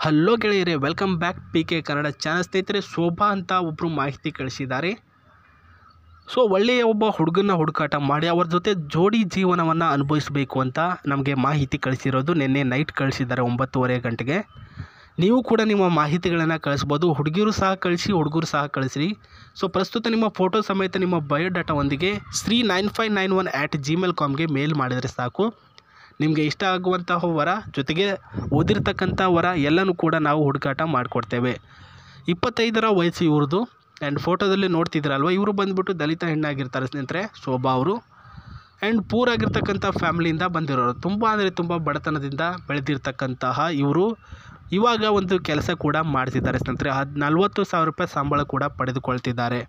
Hello ಗೆಳೆಯರೇ, welcome back P K Kannada channel. ಸ್ನೇಹಿತರೆ, ಶೋಭಾ ಅಂತ ಒಬ್ಬರು ಮಾಹಿತಿ ಕಳಿಸಿದ್ದಾರೆ. ಒಳ್ಳೆಯ ಒಬ್ಬ ಹುಡುಗನ ಹುಡುಕಾಟ ಮಾಡಿ ಅವ್ರ ಜೊತೆ ಜೋಡಿ ಜೀವನವನ್ನು ಅನುಭವಿಸಬೇಕು ಅಂತ ನಮಗೆ ಮಾಹಿತಿ ಕಳಿಸಿರೋದು. ನಿನ್ನೆ ನೈಟ್ ಕಳಿಸಿದ್ದಾರೆ 9:30 ಗಂಟೆಗೆ. ನೀವು ಕೂಡ ನಿಮ್ಮ ಮಾಹಿತಿಗಳನ್ನು ಕಳಿಸ್ಬೋದು. ಹುಡುಗಿಯರು ಸಹ ಕಳಿಸಿ, ಹುಡುಗರು ಸಹ ಕಳಿಸ್ರಿ. ಪ್ರಸ್ತುತ ನಿಮ್ಮ ಫೋಟೋ ಸಮೇತ ನಿಮ್ಮ ಬಯೋಡಾಟಾವೊಂದಿಗೆ sri9591@gmail.com ಮೇಲ್ ಮಾಡಿದರೆ ಸಾಕು. ನಿಮಗೆ ಇಷ್ಟ ಆಗುವಂತಹ ವರ ಜೊತೆಗೆ ಓದಿರ್ತಕ್ಕಂಥ ವರ ಎಲ್ಲನೂ ಕೂಡ ನಾವು ಹುಡುಕಾಟ ಮಾಡಿಕೊಡ್ತೇವೆ. 25ರ ವಯಸ್ಸು ಇವ್ರದ್ದು. ಆ್ಯಂಡ್ ಫೋಟೋದಲ್ಲಿ ನೋಡ್ತಿದ್ದೀರಲ್ವ, ಇವರು ಬಂದುಬಿಟ್ಟು ದಲಿತ ಹೆಣ್ಣಾಗಿರ್ತಾರೆ ಸ್ನೇಹಿತರೆ, ಶೋಭಾ ಅವರು. ಆ್ಯಂಡ್ ಪೂರ್ ಆಗಿರ್ತಕ್ಕಂಥ ಫ್ಯಾಮಿಲಿಯಿಂದ ಬಂದಿರೋರು. ತುಂಬ ಅಂದರೆ ತುಂಬ ಬಡತನದಿಂದ ಬೆಳೆದಿರ್ತಕ್ಕಂತಹ ಇವರು ಇವಾಗ ಒಂದು ಕೆಲಸ ಕೂಡ ಮಾಡ್ತಿದ್ದಾರೆ ಸ್ನೇಹಿತರೆ. 40,000 ರೂಪಾಯಿ ಸಂಬಳ ಕೂಡ ಪಡೆದುಕೊಳ್ತಿದ್ದಾರೆ.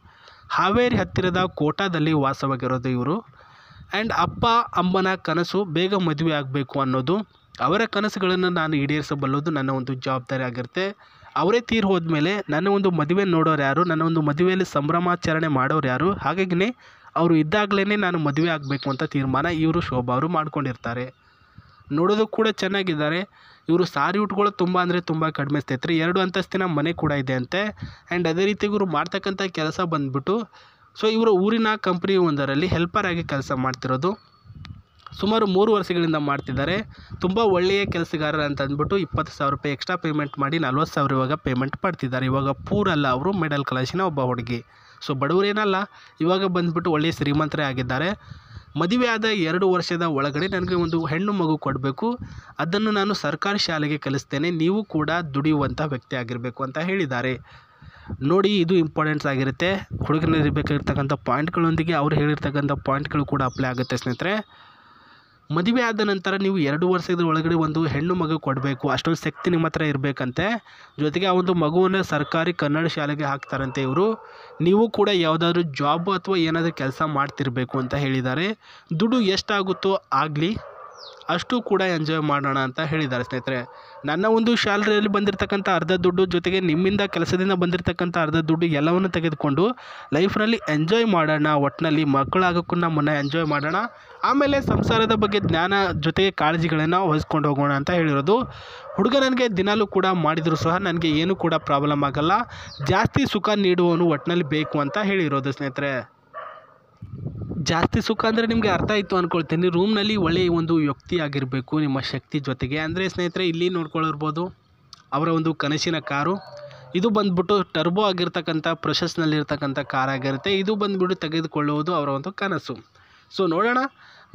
ಹಾವೇರಿ ಹತ್ತಿರದ ಕೋಟಾದಲ್ಲಿ ವಾಸವಾಗಿರೋದು ಇವರು. ಆ್ಯಂಡ್ ಅಪ್ಪ ಅಮ್ಮನ ಕನಸು ಬೇಗ ಮದುವೆ ಆಗಬೇಕು ಅನ್ನೋದು, ಅವರ ಕನಸುಗಳನ್ನು ನಾನು ಈಡೇರಿಸಬಲ್ಲೋದು ನನ್ನ ಒಂದು ಜವಾಬ್ದಾರಿ ಆಗಿರುತ್ತೆ. ಅವರೇ ತೀರಿ ಹೋದ್ಮೇಲೆ ನನ್ನ ಒಂದು ಮದುವೆ ನೋಡೋರು ಯಾರು, ನನ್ನ ಒಂದು ಮದುವೆಯಲ್ಲಿ ಸಂಭ್ರಮಾಚರಣೆ ಮಾಡೋರು ಯಾರು? ಹಾಗಾಗಿ ಅವರು ಇದ್ದಾಗಲೇ ನಾನು ಮದುವೆ ಆಗಬೇಕು ಅಂತ ತೀರ್ಮಾನ ಇವರು ಶೋಭಾ ಅವರು ಮಾಡ್ಕೊಂಡಿರ್ತಾರೆ. ನೋಡೋದು ಕೂಡ ಚೆನ್ನಾಗಿದ್ದಾರೆ. ಇವರು ಸಾರಿ ಉಟ್ಕೊಳ್ಳೋದು ತುಂಬ ಅಂದರೆ ತುಂಬ ಕಡಿಮೆ ಸ್ನೇಹಿತರೆ. 2 ಅಂತಸ್ತಿನ ಮನೆ ಕೂಡ ಇದೆ ಅಂತೆ. ಆ್ಯಂಡ್ ಅದೇ ರೀತಿ ಇವರು ಮಾಡ್ತಕ್ಕಂಥ ಕೆಲಸ ಬಂದುಬಿಟ್ಟು ಇವರು ಊರಿನ ಕಂಪ್ನಿ ಒಂದರಲ್ಲಿ ಹೆಲ್ಪರ್ ಆಗಿ ಕೆಲಸ ಮಾಡ್ತಿರೋದು. ಸುಮಾರು 3 ವರ್ಷಗಳಿಂದ ಮಾಡ್ತಿದ್ದಾರೆ. ತುಂಬ ಒಳ್ಳೆಯ ಕೆಲಸಗಾರರು ಅಂತ ಅಂದ್ಬಿಟ್ಟು 20,000 ರೂಪಾಯಿ ಎಕ್ಸ್ಟ್ರಾ ಪೇಮೆಂಟ್ ಮಾಡಿ 40,000 ಇವಾಗ ಪೇಮೆಂಟ್ ಪಡ್ತಿದ್ದಾರೆ. ಇವಾಗ ಪೂರಲ್ಲ, ಅವರು ಮಿಡಲ್ ಕ್ಲಾಸಿನ ಒಬ್ಬ ಹುಡುಗಿ. ಬಡವರೇನಲ್ಲ, ಇವಾಗ ಬಂದುಬಿಟ್ಟು ಒಳ್ಳೆಯ ಶ್ರೀಮಂತರೇ ಆಗಿದ್ದಾರೆ. ಮದುವೆ ಆದ 2 ವರ್ಷದ ಒಳಗಡೆ ನನಗೆ ಒಂದು ಹೆಣ್ಣು ಮಗು ಕೊಡಬೇಕು, ಅದನ್ನು ನಾನು ಸರ್ಕಾರಿ ಶಾಲೆಗೆ ಕಲಿಸ್ತೇನೆ, ನೀವು ಕೂಡ ದುಡಿಯುವಂಥ ವ್ಯಕ್ತಿ ಆಗಿರಬೇಕು ಅಂತ ಹೇಳಿದ್ದಾರೆ. ನೋಡಿ, ಇದು ಇಂಪಾರ್ಟೆನ್ಸ್ ಆಗಿರುತ್ತೆ. ಹುಡುಗನಿರಬೇಕಾಗಿರ್ತಕ್ಕಂಥ ಪಾಯಿಂಟ್ಗಳೊಂದಿಗೆ ಅವ್ರು ಹೇಳಿರ್ತಕ್ಕಂಥ ಪಾಯಿಂಟ್ಗಳು ಕೂಡ ಅಪ್ಲೈ ಆಗುತ್ತೆ ಸ್ನೇಹಿತರೆ. ಮದುವೆ ಆದ ನಂತರ ನೀವು 2 ವರ್ಷದ ಒಳಗಡೆ ಒಂದು ಹೆಣ್ಣು ಮಗು ಕೊಡಬೇಕು, ಅಷ್ಟೊಂದು ಶಕ್ತಿ ನಿಮ್ಮ ಹತ್ರ ಇರಬೇಕಂತೆ. ಜೊತೆಗೆ ಆ ಒಂದು ಮಗುವನ್ನು ಸರ್ಕಾರಿ ಕನ್ನಡ ಶಾಲೆಗೆ ಹಾಕ್ತಾರಂತೆ ಇವರು. ನೀವು ಕೂಡ ಯಾವುದಾದ್ರೂ ಜಾಬ್ ಅಥವಾ ಏನಾದರೂ ಕೆಲಸ ಮಾಡ್ತಿರಬೇಕು ಅಂತ ಹೇಳಿದ್ದಾರೆ. ದುಡ್ಡು ಎಷ್ಟಾಗುತ್ತೋ ಆಗಲಿ, ಅಷ್ಟು ಕೂಡ ಎಂಜಾಯ್ ಮಾಡೋಣ ಅಂತ ಹೇಳಿದ್ದಾರೆ ಸ್ನೇಹಿತರೆ. ನನ್ನ ಒಂದು ಸ್ಯಾಲ್ರಿಯಲ್ಲಿ ಬಂದಿರತಕ್ಕಂಥ ಅರ್ಧ ದುಡ್ಡು ಜೊತೆಗೆ ನಿಮ್ಮಿಂದ ಕೆಲಸದಿಂದ ಬಂದಿರತಕ್ಕಂಥ ಅರ್ಧ ದುಡ್ಡು ಎಲ್ಲವನ್ನು ತೆಗೆದುಕೊಂಡು ಲೈಫ್ನಲ್ಲಿ ಎಂಜಾಯ್ ಮಾಡೋಣ. ಒಟ್ಟಿನಲ್ಲಿ ಮಕ್ಕಳಾಗೋಕ್ಕೂ ಮುನ್ನ ಎಂಜಾಯ್ ಮಾಡೋಣ, ಆಮೇಲೆ ಸಂಸಾರದ ಬಗ್ಗೆ ಜ್ಞಾನ ಜೊತೆಗೆ ಕಾಳಜಿಗಳನ್ನು ವಹಿಸ್ಕೊಂಡು ಹೋಗೋಣ ಅಂತ ಹೇಳಿರೋದು. ಹುಡುಗ ನನಗೆ ದಿನಾಲೂ ಕೂಡ ಮಾಡಿದರೂ ಸಹ ನನಗೆ ಏನೂ ಕೂಡ ಪ್ರಾಬ್ಲಮ್ ಆಗಲ್ಲ, ಜಾಸ್ತಿ ಸುಖ ನೀಡುವವನು ಒಟ್ಟಿನಲ್ಲಿ ಬೇಕು ಅಂತ ಹೇಳಿರೋದು ಸ್ನೇಹಿತರೆ. ಜಾಸ್ತಿ ಸುಖ ಅಂದರೆ ನಿಮಗೆ ಅರ್ಥ ಆಯಿತು ಅಂದ್ಕೊಳ್ತೀನಿ. ರೂಮ್ನಲ್ಲಿ ಒಳ್ಳೆಯ ಒಂದು ವ್ಯಕ್ತಿ ಆಗಿರಬೇಕು ನಿಮ್ಮ ಶಕ್ತಿ ಜೊತೆಗೆ. ಅಂದರೆ ಸ್ನೇಹಿತರೆ, ಇಲ್ಲಿ ನೋಡ್ಕೊಳ್ಳಿರ್ಬೋದು ಅವರ ಒಂದು ಕನಸಿನ ಕಾರು. ಇದು ಬಂದ್ಬಿಟ್ಟು ಟರ್ಬೋ ಆಗಿರ್ತಕ್ಕಂಥ ಪ್ರೊಸೆಸ್ನಲ್ಲಿರ್ತಕ್ಕಂಥ ಕಾರ್ ಆಗಿರುತ್ತೆ. ಇದು ಬಂದುಬಿಟ್ಟು ತೆಗೆದುಕೊಳ್ಳುವುದು ಅವರ ಒಂದು ಕನಸು. ನೋಡೋಣ,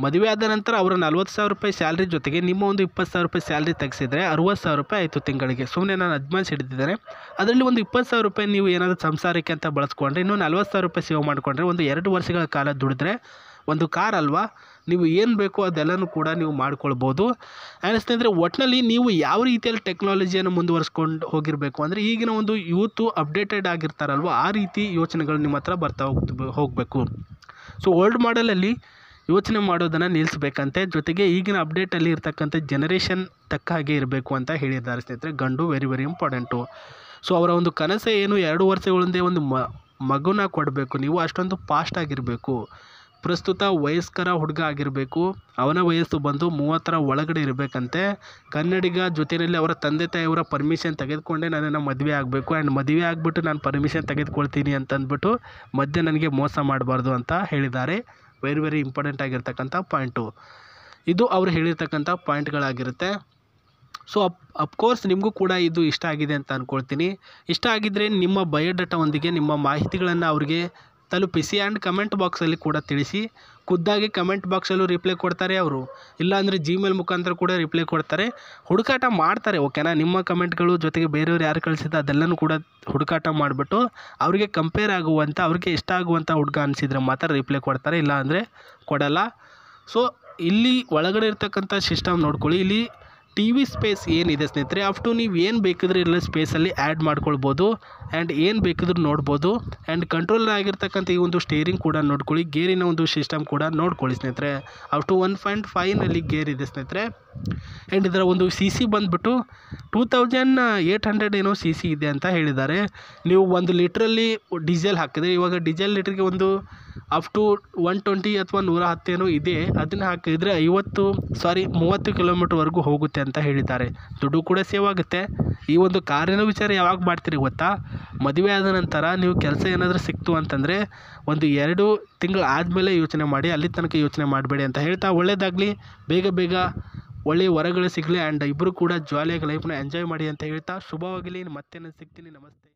ಮದುವೆ ಆದ ನಂತರ ಅವರ 40,000 ರೂಪಾಯಿ ಸ್ಯಾಲ್ರಿ ಜೊತೆಗೆ ನಿಮ್ಮ ಒಂದು 20,000 ರೂಪಾಯಿ ಸ್ಯಾಲ್ರಿ ತೆಗೆಸಿದರೆ 60,000 ರೂಪಾಯಿ ಆಯಿತು ತಿಂಗಳಿಗೆ. ಸುಮ್ಮನೆ ನಾನು ಅಡ್ವಾನ್ಸ್ ಹಿಡಿದಿದ್ದೇನೆ. ಅದರಲ್ಲಿ ಒಂದು 20,000 ರೂಪಾಯಿ ನೀವು ಏನಾದರೂ ಸಂಸಾರಕ್ಕೆ ಅಂತ ಬಳಸ್ಕೊಂಡ್ರೆ, ಇನ್ನೂ 40,000 ರೂಪಾಯಿ ಸೇವ್ ಮಾಡಿಕೊಂಡ್ರೆ ಒಂದು 2 ವರ್ಷಗಳ ಕಾಲ ದುಡಿದ್ರೆ ಒಂದು ಕಾರ್ ಅಲ್ವಾ, ನೀವು ಏನು ಬೇಕೋ ಅದೆಲ್ಲನೂ ಕೂಡ ನೀವು ಮಾಡ್ಕೊಳ್ಬೋದು. ಆ್ಯಂಡ್ ಸ್ನೇಹಿತರೆ, ಒಟ್ಟಿನಲ್ಲಿ ನೀವು ಯಾವ ರೀತಿಯಲ್ಲಿ ಟೆಕ್ನಾಲಜಿಯನ್ನು ಮುಂದುವರಿಸ್ಕೊಂಡು ಹೋಗಿರಬೇಕು ಅಂದರೆ, ಈಗಿನ ಒಂದು ಯೂತು ಅಪ್ಡೇಟೆಡ್ ಆಗಿರ್ತಾರಲ್ವ, ಆ ರೀತಿ ಯೋಚನೆಗಳು ನಿಮ್ಮ ಹತ್ರ ಬರ್ತಾ ಹೋಗಬೇಕು. ಓಲ್ಡ್ ಮಾಡಲಲ್ಲಿ ಯೋಚನೆ ಮಾಡೋದನ್ನು ನಿಲ್ಲಿಸ್ಬೇಕಂತೆ. ಜೊತೆಗೆ ಈಗಿನ ಅಪ್ಡೇಟಲ್ಲಿ ಇರ್ತಕ್ಕಂಥ ಜನ್ರೇಷನ್ ತಕ್ಕ ಹಾಗೆ ಇರಬೇಕು ಅಂತ ಹೇಳಿದ್ದಾರೆ ಸ್ನೇಹಿತರೆ. ಗಂಡು ವೆರಿ ವೆರಿ ಇಂಪಾರ್ಟೆಂಟು. ಅವರ ಒಂದು ಕನಸೇ ಏನು, 2 ವರ್ಷಗಳಿಂದ ಒಂದು ಮಗುನ ಕೊಡಬೇಕು, ನೀವು ಅಷ್ಟೊಂದು ಫಾಸ್ಟ್ ಆಗಿರಬೇಕು. ಪ್ರಸ್ತುತ ವಯಸ್ಕರ ಹುಡುಗ ಆಗಿರಬೇಕು. ಅವನ ವಯಸ್ಸು ಬಂದು 30ರ ಒಳಗಡೆ ಇರಬೇಕಂತೆ. ಕನ್ನಡಿಗ, ಜೊತೆಯಲ್ಲಿ ಅವರ ತಂದೆ ತಾಯಿಯವರ ಪರ್ಮಿಷನ್ ತೆಗೆದುಕೊಂಡೇ ನನ್ನನ್ನು ಮದುವೆ ಆಗಬೇಕು. ಆ್ಯಂಡ್ ಮದುವೆ ಆಗಿಬಿಟ್ಟು ನಾನು ಪರ್ಮಿಷನ್ ತೆಗೆದುಕೊಳ್ತೀನಿ ಅಂತಂದ್ಬಿಟ್ಟು ಮಧ್ಯೆ ನನಗೆ ಮೋಸ ಮಾಡಬಾರ್ದು ಅಂತ ಹೇಳಿದ್ದಾರೆ. ವೆರಿ ವೆರಿ ಇಂಪಾರ್ಟೆಂಟ್ ಆಗಿರ್ತಕ್ಕಂಥ ಪಾಯಿಂಟು. ಇದು ಅವರು ಹೇಳಿರ್ತಕ್ಕಂಥ ಪಾಯಿಂಟ್ಗಳಾಗಿರುತ್ತೆ. ಅಫ್ಕೋರ್ಸ್ ನಿಮಗೂ ಕೂಡ ಇದು ಇಷ್ಟ ಆಗಿದೆ ಅಂತ ಅಂದ್ಕೊಳ್ತೀನಿ. ಇಷ್ಟ ಆಗಿದ್ದರೆ ನಿಮ್ಮ ಬಯೋಡಾಟಾವೊಂದಿಗೆ ನಿಮ್ಮ ಮಾಹಿತಿಗಳನ್ನು ಅವರಿಗೆ ತಲುಪಿಸಿ. ಆ್ಯಂಡ್ ಕಮೆಂಟ್ ಬಾಕ್ಸಲ್ಲಿ ಕೂಡ ತಿಳಿಸಿ. ಖುದ್ದಾಗಿ ಕಮೆಂಟ್ ಬಾಕ್ಸಲ್ಲೂ ರಿಪ್ಲೈ ಕೊಡ್ತಾರೆ ಅವರು, ಇಲ್ಲಾಂದರೆ ಜಿಮೇಲ್ ಮುಖಾಂತರ ಕೂಡ ರಿಪ್ಲೈ ಕೊಡ್ತಾರೆ. ಹುಡುಕಾಟ ಮಾಡ್ತಾರೆ, ಓಕೆನಾ? ನಿಮ್ಮ ಕಮೆಂಟ್ಗಳು ಜೊತೆಗೆ ಬೇರೆಯವ್ರು ಯಾರು ಕಳಿಸಿದ ಅದೆಲ್ಲನೂ ಕೂಡ ಹುಡುಕಾಟ ಮಾಡಿಬಿಟ್ಟು ಅವರಿಗೆ ಕಂಪೇರ್ ಆಗುವಂಥ, ಅವ್ರಿಗೆ ಇಷ್ಟ ಆಗುವಂಥ ಹುಡುಗ ಅನಿಸಿದರೆ ಮಾತ್ರ ರಿಪ್ಲೈ ಕೊಡ್ತಾರೆ, ಇಲ್ಲ ಅಂದರೆ ಕೊಡಲ್ಲ. ಇಲ್ಲಿ ಒಳಗಡೆ ಇರ್ತಕ್ಕಂಥ ಸಿಸ್ಟಮ್ ನೋಡ್ಕೊಳ್ಳಿ. ಇಲ್ಲಿ TV ಸ್ಪೇಸ್ ಏನಿದೆ ಸ್ನೇಹಿತರೆ, ಅಫ್ಟು ನೀವು ಏನು ಬೇಕಿದ್ರೆ ಇಲ್ಲ ಸ್ಪೇಸಲ್ಲಿ ಆ್ಯಡ್ ಮಾಡ್ಕೊಳ್ಬೋದು. ಆ್ಯಂಡ್ ಏನು ಬೇಕಿದ್ರೂ ನೋಡ್ಬೋದು. ಆ್ಯಂಡ್ ಕಂಟ್ರೋಲ್ ಆಗಿರ್ತಕ್ಕಂಥ ಈ ಒಂದು ಸ್ಟೇರಿಂಗ್ ಕೂಡ ನೋಡ್ಕೊಳ್ಳಿ. ಗೇರಿನ ಒಂದು ಸಿಸ್ಟಮ್ ಕೂಡ ನೋಡ್ಕೊಳ್ಳಿ ಸ್ನೇಹಿತರೆ. ಅಫ್ಟು 1.5ನಲ್ಲಿ ಗೇರ್ ಇದೆ ಸ್ನೇಹಿತರೆ. ಆ್ಯಂಡ್ ಇದರ ಒಂದು ಸಿ ಸಿ ಬಂದುಬಿಟ್ಟು 2800 ಏನೋ ಸಿ ಸಿ ಇದೆ ಅಂತ ಹೇಳಿದ್ದಾರೆ. ನೀವು 1 ಲೀಟ್ರಲ್ಲಿ ಡೀಸೆಲ್ ಹಾಕಿದರೆ, ಇವಾಗ ಡೀಸೆಲ್ ಲೀಟ್ರಿಗೆ ಒಂದು ಅಪ್ ಟು 120 ಅಥವಾ 110 ಏನೋ ಇದೆ, ಅದನ್ನು ಹಾಕಿದರೆ 30 ಕಿಲೋಮೀಟ್ರ್ವರೆಗೂ ಹೋಗುತ್ತೆ ಅಂತ ಹೇಳಿದ್ದಾರೆ. ದುಡ್ಡು ಕೂಡ ಸೇವ್ ಆಗುತ್ತೆ. ಈ ಒಂದು ಕಾರಿನ ವಿಚಾರ ಯಾವಾಗ ಮಾಡ್ತೀರಿ ಗೊತ್ತಾ? ಮದುವೆ ಆದ ನಂತರ ನೀವು ಕೆಲಸ ಏನಾದರೂ ಸಿಕ್ತು ಅಂತಂದರೆ ಒಂದು 2 ತಿಂಗಳು ಆದಮೇಲೆ ಯೋಚನೆ ಮಾಡಿ, ಅಲ್ಲಿ ತನಕ ಯೋಚನೆ ಮಾಡಬೇಡಿ ಅಂತ ಹೇಳ್ತಾ, ಒಳ್ಳೆಯದಾಗಲಿ, ಬೇಗ ಒಳ್ಳೆಯ ವರಗಳು ಸಿಗಲಿ ಆ್ಯಂಡ್ ಇಬ್ಬರು ಕೂಡ ಜಾಲಿಯಾಗಿ ಲೈಫ್ನ ಎಂಜಾಯ್ ಮಾಡಿ ಅಂತ ಹೇಳ್ತಾ ಶುಭವಾಗಲಿ. ಮತ್ತೆ ನಾನು ಸಿಗ್ತೀನಿ. ನಮಸ್ತೆ.